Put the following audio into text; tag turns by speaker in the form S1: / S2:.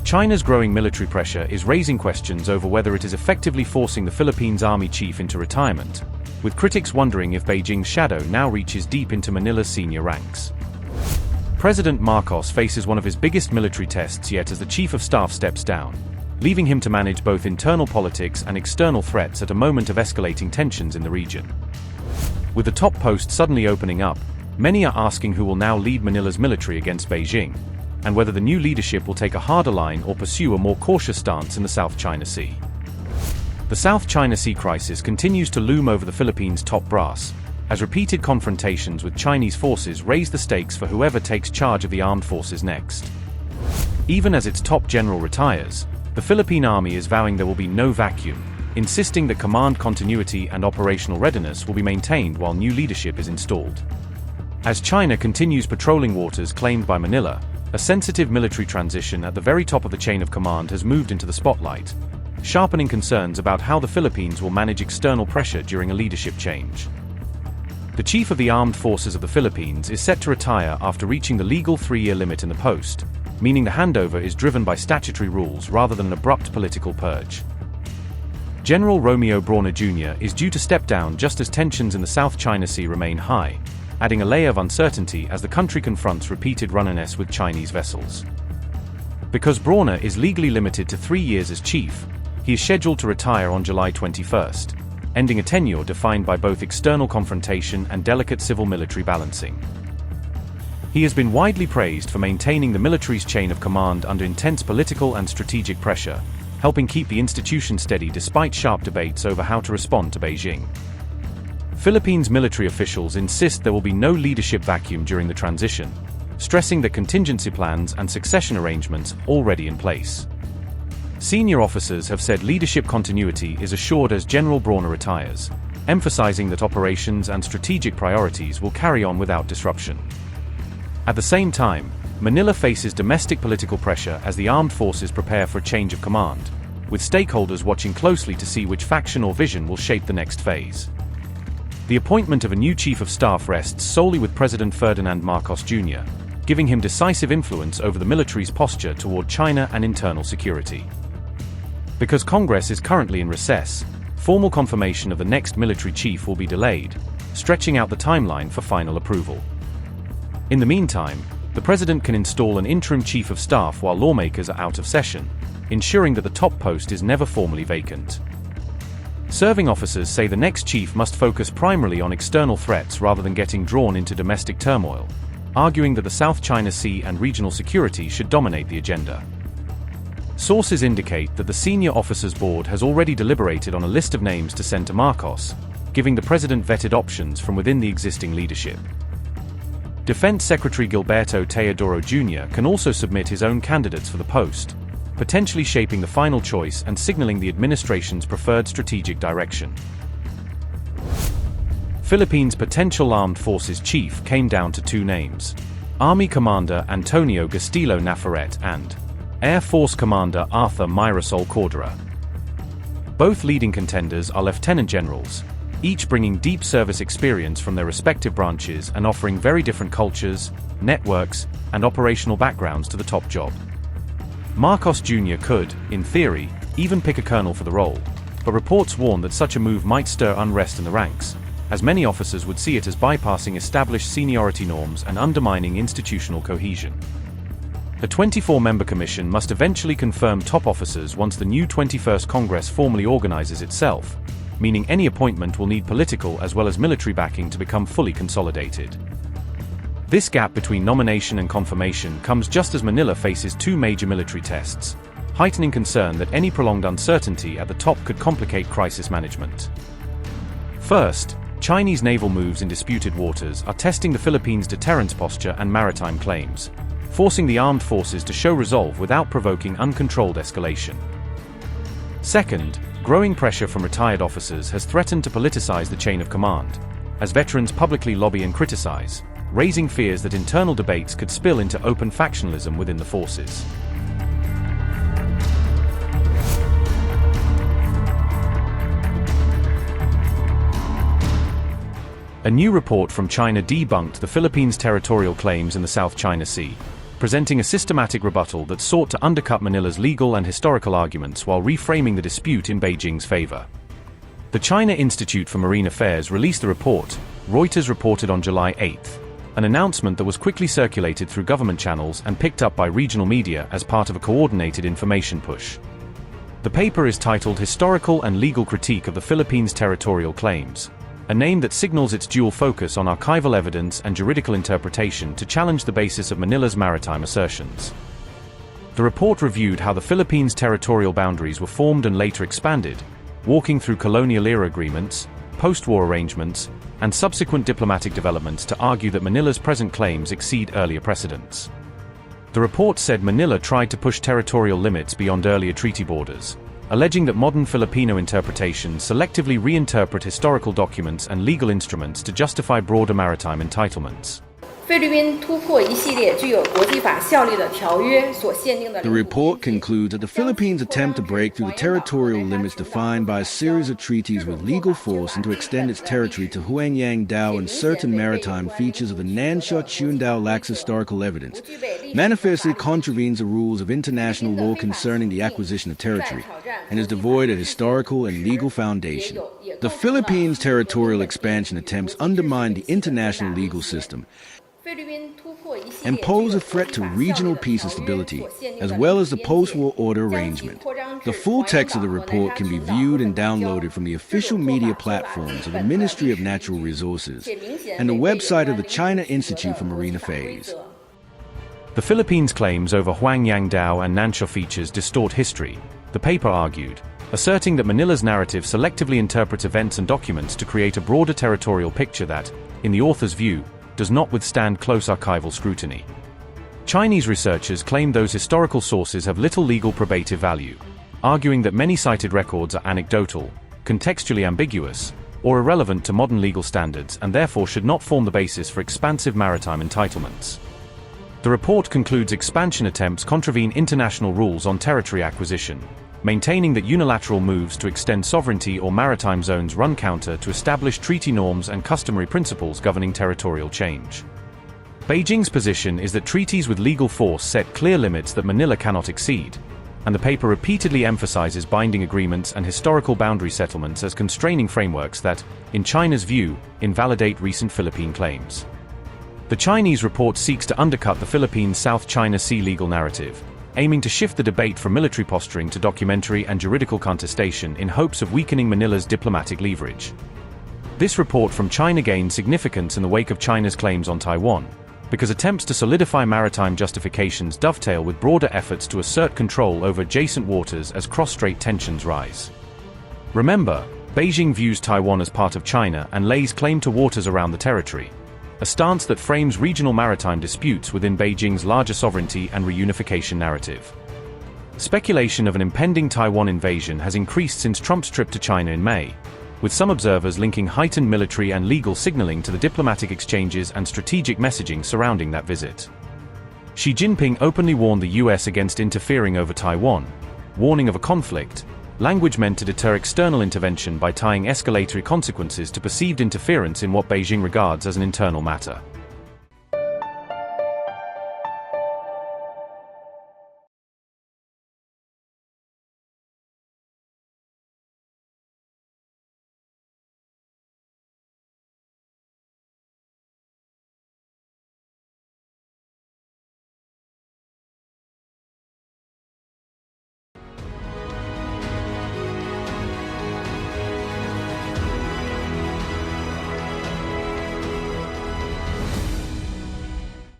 S1: China's growing military pressure is raising questions over whether it is effectively forcing the Philippines Army chief into retirement, with critics wondering if Beijing's shadow now reaches deep into Manila's senior ranks. President Marcos faces one of his biggest military tests yet as the chief of staff steps down, leaving him to manage both internal politics and external threats at a moment of escalating tensions in the region. With the top post suddenly opening up, many are asking who will now lead Manila's military against Beijing, and whether the new leadership will take a harder line or pursue a more cautious stance in the South China Sea. The South China Sea crisis continues to loom over the Philippines' top brass, as repeated confrontations with Chinese forces raise the stakes for whoever takes charge of the armed forces next. Even as its top general retires, the Philippine Army is vowing there will be no vacuum, insisting that command continuity and operational readiness will be maintained while new leadership is installed. As China continues patrolling waters claimed by Manila, a sensitive military transition at the very top of the chain of command has moved into the spotlight, sharpening concerns about how the Philippines will manage external pressure during a leadership change. The Chief of the Armed Forces of the Philippines is set to retire after reaching the legal 3-year limit in the post, meaning the handover is driven by statutory rules rather than an abrupt political purge. General Romeo Brawner Jr. is due to step down just as tensions in the South China Sea remain high, adding a layer of uncertainty as the country confronts repeated run-ins with Chinese vessels. Because Brawner is legally limited to 3 years as chief, he is scheduled to retire on July 21st, ending a tenure defined by both external confrontation and delicate civil-military balancing. He has been widely praised for maintaining the military's chain of command under intense political and strategic pressure, helping keep the institution steady despite sharp debates over how to respond to Beijing. Philippines military officials insist there will be no leadership vacuum during the transition, stressing that contingency plans and succession arrangements are already in place. Senior officers have said leadership continuity is assured as General Brawner retires, emphasizing that operations and strategic priorities will carry on without disruption. At the same time, Manila faces domestic political pressure as the armed forces prepare for a change of command, with stakeholders watching closely to see which faction or vision will shape the next phase. The appointment of a new chief of staff rests solely with President Ferdinand Marcos Jr., giving him decisive influence over the military's posture toward China and internal security. Because Congress is currently in recess, formal confirmation of the next military chief will be delayed, stretching out the timeline for final approval. In the meantime, the president can install an interim chief of staff while lawmakers are out of session, ensuring that the top post is never formally vacant. Serving officers say the next chief must focus primarily on external threats rather than getting drawn into domestic turmoil, arguing that the South China Sea and regional security should dominate the agenda. Sources indicate that the Senior Officers Board has already deliberated on a list of names to send to Marcos, giving the president vetted options from within the existing leadership. Defense Secretary Gilberto Teodoro Jr. can also submit his own candidates for the post, potentially shaping the final choice and signaling the administration's preferred strategic direction. Philippines' potential armed forces chief came down to 2 names: Army Commander Antonio Gustilo Nafarete and Air Force Commander Arthur Mirasol Cordura. Both leading contenders are lieutenant generals, each bringing deep service experience from their respective branches and offering very different cultures, networks, and operational backgrounds to the top job. Marcos Jr. could, in theory, even pick a colonel for the role, but reports warn that such a move might stir unrest in the ranks, as many officers would see it as bypassing established seniority norms and undermining institutional cohesion. The 24-member commission must eventually confirm top officers once the new 21st Congress formally organizes itself, meaning any appointment will need political as well as military backing to become fully consolidated. This gap between nomination and confirmation comes just as Manila faces 2 major military tests, heightening concern that any prolonged uncertainty at the top could complicate crisis management. First, Chinese naval moves in disputed waters are testing the Philippines' deterrence posture and maritime claims, forcing the armed forces to show resolve without provoking uncontrolled escalation. Second, growing pressure from retired officers has threatened to politicize the chain of command, as veterans publicly lobby and criticize, raising fears that internal debates could spill into open factionalism within the forces. A new report from China debunked the Philippines' territorial claims in the South China Sea, presenting a systematic rebuttal that sought to undercut Manila's legal and historical arguments while reframing the dispute in Beijing's favor. The China Institute for Marine Affairs released the report, Reuters reported on July 8, an announcement that was quickly circulated through government channels and picked up by regional media as part of a coordinated information push. The paper is titled Historical and Legal Critique of the Philippines' Territorial Claims, a name that signals its dual focus on archival evidence and juridical interpretation to challenge the basis of Manila's maritime assertions. The report reviewed how the Philippines' territorial boundaries were formed and later expanded, walking through colonial-era agreements, post-war arrangements, and subsequent diplomatic developments to argue that Manila's present claims exceed earlier precedents. The report said Manila tried to push territorial limits beyond earlier treaty borders, alleging that modern Filipino interpretations selectively reinterpret historical documents and legal instruments to justify broader maritime entitlements.
S2: The report concludes that the Philippines attempt to break through the territorial limits defined by a series of treaties with legal force and to extend its territory to Huangyang Dao and certain maritime features of the Nansha Qundao lacks historical evidence, manifestly contravenes the rules of international law concerning the acquisition of territory, and is devoid of historical and legal foundation. The Philippines' territorial expansion attempts undermine the international legal system and pose a threat to regional peace and stability, as well as the post-war order arrangement. The full text of the report can be viewed and downloaded from the official media platforms of the Ministry of Natural Resources and the website of the China Institute for Marine Affairs.
S1: The Philippines' claims over Huangyang Dao and Nansha features distort history, the paper argued, asserting that Manila's narrative selectively interprets events and documents to create a broader territorial picture that, in the author's view, does not withstand close archival scrutiny. Chinese researchers claim those historical sources have little legal probative value, arguing that many cited records are anecdotal, contextually ambiguous, or irrelevant to modern legal standards and therefore should not form the basis for expansive maritime entitlements. The report concludes expansion attempts contravene international rules on territory acquisition, maintaining that unilateral moves to extend sovereignty or maritime zones run counter to established treaty norms and customary principles governing territorial change. Beijing's position is that treaties with legal force set clear limits that Manila cannot exceed, and the paper repeatedly emphasizes binding agreements and historical boundary settlements as constraining frameworks that, in China's view, invalidate recent Philippine claims. The Chinese report seeks to undercut the Philippines' South China Sea legal narrative, aiming to shift the debate from military posturing to documentary and juridical contestation in hopes of weakening Manila's diplomatic leverage. This report from China gained significance in the wake of China's claims on Taiwan, because attempts to solidify maritime justifications dovetail with broader efforts to assert control over adjacent waters as cross-strait tensions rise. Remember, Beijing views Taiwan as part of China and lays claim to waters around the territory, a stance that frames regional maritime disputes within Beijing's larger sovereignty and reunification narrative. Speculation of an impending Taiwan invasion has increased since Trump's trip to China in May, with some observers linking heightened military and legal signaling to the diplomatic exchanges and strategic messaging surrounding that visit. Xi Jinping openly warned the US against interfering over Taiwan, warning of a conflict, language meant to deter external intervention by tying escalatory consequences to perceived interference in what Beijing regards as an internal matter.